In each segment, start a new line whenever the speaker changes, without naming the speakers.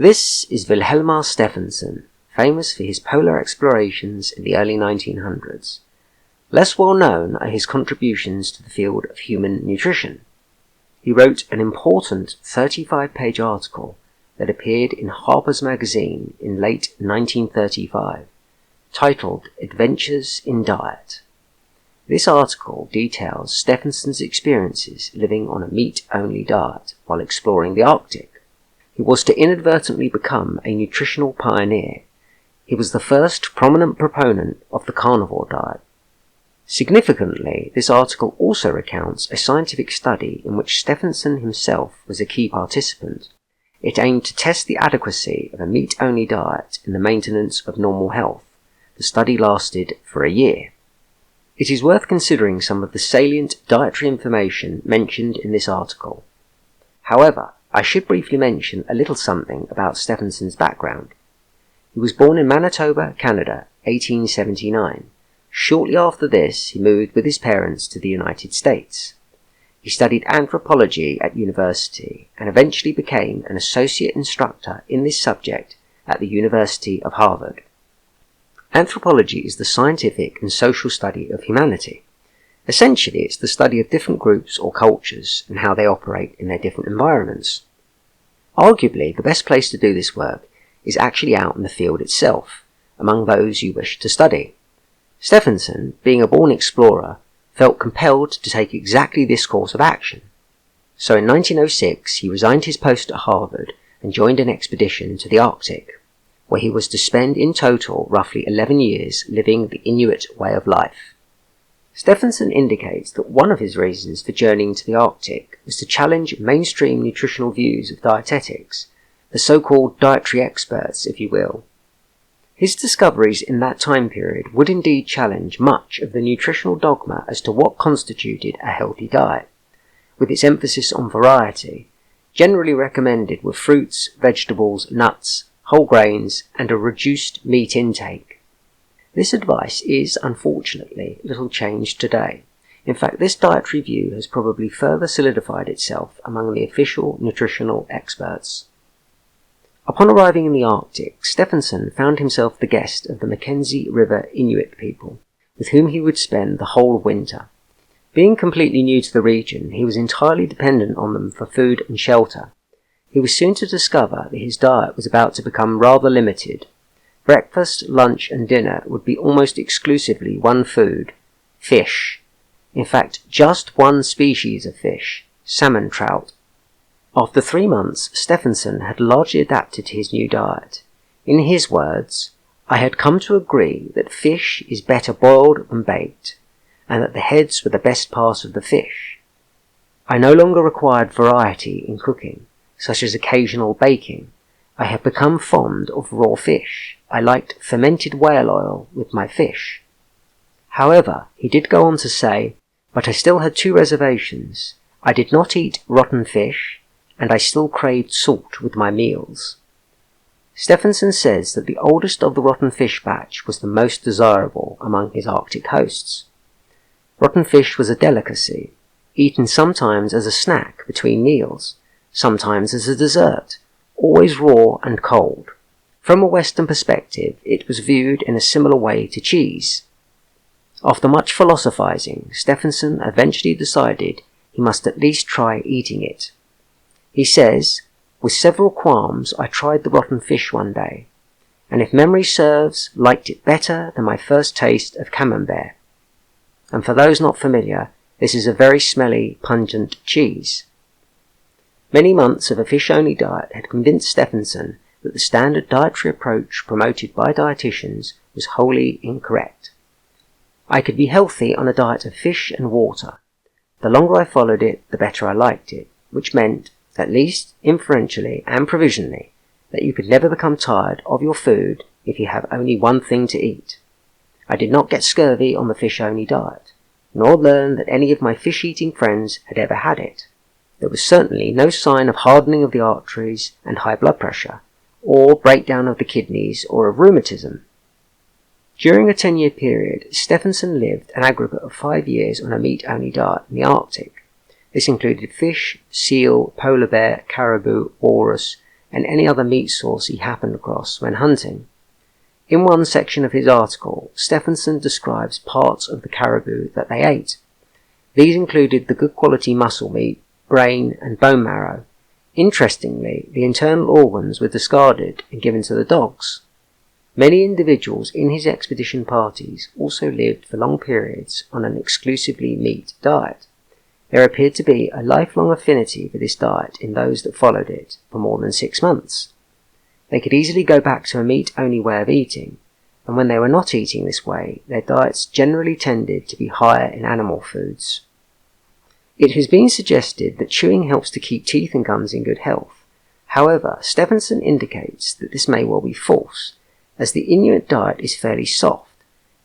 This is Vilhjalmur Stefansson, famous for his polar explorations in the early 1900s. Less well known are his contributions to the field of human nutrition. He wrote an important 35-page article that appeared in Harpers magazine in late 1935, titled Adventures in Diet. This article details Stefansson's experiences living on a meat-only diet while exploring the Arctic. He was to inadvertently become a nutritional pioneer. He was the first prominent proponent of the carnivore diet. Significantly, this article also recounts a scientific study in which Stefansson himself was a key participant. It aimed to test the adequacy of a meat-only diet in the maintenance of normal health. The study lasted for a year. It is worth considering some of the salient dietary information mentioned in this article. However, I should briefly mention a little something about Stefansson's background. He was born in Manitoba, Canada, 1879. Shortly after this, he moved with his parents to the United States. He studied anthropology at university and eventually became an associate instructor in this subject at the University of Harvard. Anthropology is the scientific and social study of humanity. Essentially, it's the study of different groups or cultures and how they operate in their different environments. Arguably, the best place to do this work is actually out in the field itself, among those you wish to study. Stefansson, being a born explorer, felt compelled to take exactly this course of action. So in 1906, he resigned his post at Harvard and joined an expedition to the Arctic, where he was to spend in total roughly 11 years living the Inuit way of life. Stefansson indicates that one of his reasons for journeying to the Arctic was to challenge mainstream nutritional views of dietetics, the so-called dietary experts, if you will. His discoveries in that time period would indeed challenge much of the nutritional dogma as to what constituted a healthy diet, with its emphasis on variety. Generally recommended were fruits, vegetables, nuts, whole grains, and a reduced meat intake. This advice is, unfortunately, little changed today. In fact, this dietary view has probably further solidified itself among the official nutritional experts. Upon arriving in the Arctic, Stefansson found himself the guest of the Mackenzie River Inuit people, with whom he would spend the whole winter. Being completely new to the region, he was entirely dependent on them for food and shelter. He was soon to discover that his diet was about to become rather limited. Breakfast, lunch and dinner would be almost exclusively one food: fish. In fact, just one species of fish, salmon trout. After 3 months, Stefansson had largely adapted to his new diet. In his words, "I had come to agree that fish is better boiled than baked, and that the heads were the best part of the fish. I no longer required variety in cooking, such as occasional baking. I had become fond of raw fish. I liked fermented whale oil with my fish." However, he did go on to say, "But I still had 2 reservations. I did not eat rotten fish, and I still craved salt with my meals." Stefansson says that the oldest of the rotten fish batch was the most desirable among his Arctic hosts. Rotten fish was a delicacy, eaten sometimes as a snack between meals, sometimes as a dessert, always raw and cold. From a Western perspective, it was viewed in a similar way to cheese. After much philosophizing, Stefansson eventually decided he must at least try eating it. He says, "With several qualms, I tried the rotten fish one day, and if memory serves, liked it better than my first taste of camembert." And for those not familiar, this is a very smelly, pungent cheese. Many months of a fish-only diet had convinced Stefansson that the standard dietary approach promoted by dietitians was wholly incorrect. "I could be healthy on a diet of fish and water. The longer I followed it, the better I liked it, which meant, at least inferentially and provisionally, that you could never become tired of your food if you have only one thing to eat. I did not get scurvy on the fish-only diet, nor learn that any of my fish-eating friends had ever had it. There was certainly no sign of hardening of the arteries and high blood pressure, or breakdown of the kidneys or of rheumatism." During a 10-year period, Stefansson lived an aggregate of 5 years on a meat-only diet in the Arctic. This included fish, seal, polar bear, caribou, walrus, and any other meat source he happened across when hunting. In one section of his article, Stefansson describes parts of the caribou that they ate. These included the good quality muscle meat, brain and bone marrow. Interestingly, the internal organs were discarded and given to the dogs. Many individuals in his expedition parties also lived for long periods on an exclusively meat diet. There appeared to be a lifelong affinity for this diet in those that followed it for more than 6 months. They could easily go back to a meat-only way of eating, and when they were not eating this way, their diets generally tended to be higher in animal foods. It has been suggested that chewing helps to keep teeth and gums in good health. However, Stefansson indicates that this may well be false, as the Inuit diet is fairly soft.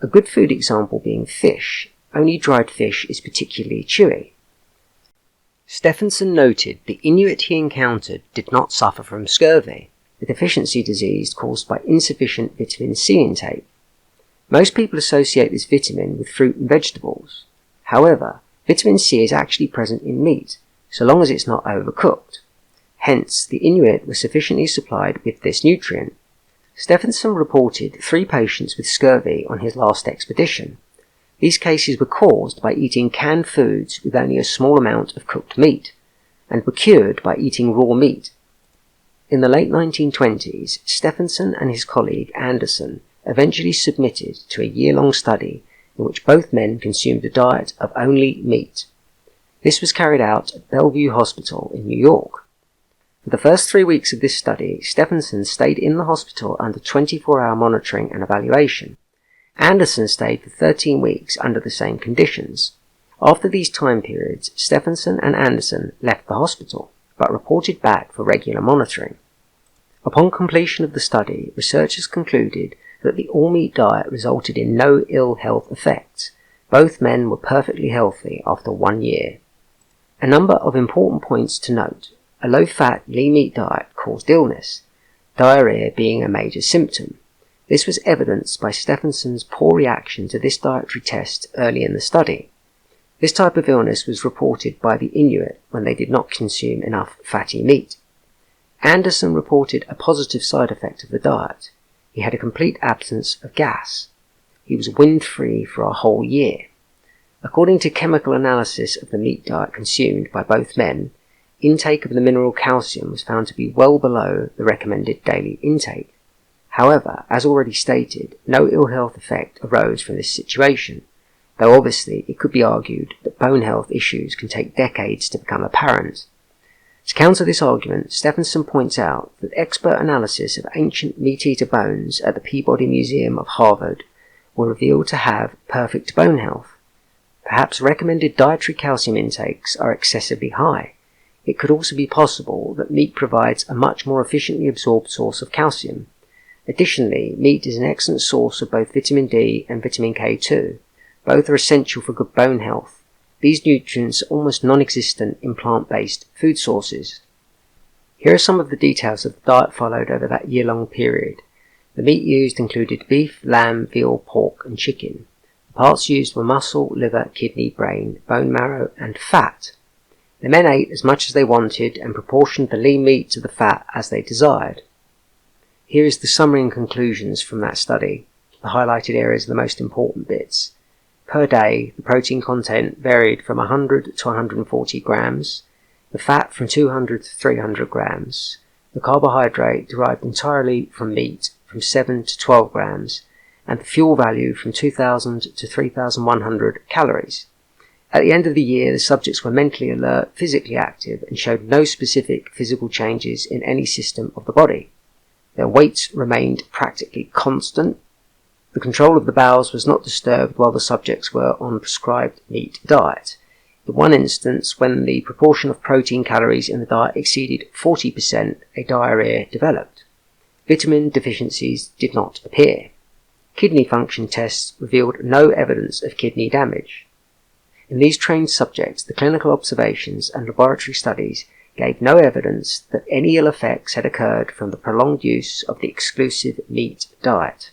A good food example being fish. Only dried fish is particularly chewy. Stefansson noted the Inuit he encountered did not suffer from scurvy, a deficiency disease caused by insufficient vitamin C intake. Most people associate this vitamin with fruit and vegetables. However, vitamin C is actually present in meat, so long as it's not overcooked. Hence, the Inuit were sufficiently supplied with this nutrient. Stefansson reported 3 patients with scurvy on his last expedition. These cases were caused by eating canned foods with only a small amount of cooked meat, and were cured by eating raw meat. In the late 1920s, Stefansson and his colleague Anderson eventually submitted to a year-long study in which both men consumed a diet of only meat. This was carried out at Bellevue Hospital in New York. For the first 3 weeks of this study, Stefansson stayed in the hospital under 24-hour monitoring and evaluation. Anderson stayed for 13 weeks under the same conditions. After these time periods, Stefansson and Anderson left the hospital, but reported back for regular monitoring. Upon completion of the study, researchers concluded that the all-meat diet resulted in no ill health effects. Both men were perfectly healthy after 1 year. A number of important points to note. A low-fat, lean meat diet caused illness, diarrhea being a major symptom. This was evidenced by Stefansson's poor reaction to this dietary test early in the study. This type of illness was reported by the Inuit when they did not consume enough fatty meat. Anderson reported a positive side effect of the diet. He had a complete absence of gas. He was wind-free for a whole year. According to chemical analysis of the meat diet consumed by both men, intake of the mineral calcium was found to be well below the recommended daily intake. However, as already stated, no ill health effect arose from this situation, though obviously it could be argued that bone health issues can take decades to become apparent. To counter this argument, Stefansson points out that expert analysis of ancient meat-eater bones at the Peabody Museum of Harvard were revealed to have perfect bone health. Perhaps recommended dietary calcium intakes are excessively high. It could also be possible that meat provides a much more efficiently absorbed source of calcium. Additionally, meat is an excellent source of both vitamin D and vitamin K2. Both are essential for good bone health. These nutrients are almost non-existent in plant-based food sources. Here are some of the details of the diet followed over that year-long period. The meat used included beef, lamb, veal, pork and chicken. The parts used were muscle, liver, kidney, brain, bone marrow and fat. The men ate as much as they wanted and proportioned the lean meat to the fat as they desired. Here is the summary and conclusions from that study. The highlighted areas are the most important bits. Per day, the protein content varied from 100 to 140 grams, the fat from 200 to 300 grams, the carbohydrate derived entirely from meat from 7 to 12 grams, and the fuel value from 2,000 to 3,100 calories. At the end of the year, the subjects were mentally alert, physically active, and showed no specific physical changes in any system of the body. Their weights remained practically constant. The control of the bowels was not disturbed while the subjects were on prescribed meat diet. In one instance, when the proportion of protein calories in the diet exceeded 40%, a diarrhea developed. Vitamin deficiencies did not appear. Kidney function tests revealed no evidence of kidney damage. In these trained subjects, the clinical observations and laboratory studies gave no evidence that any ill effects had occurred from the prolonged use of the exclusive meat diet.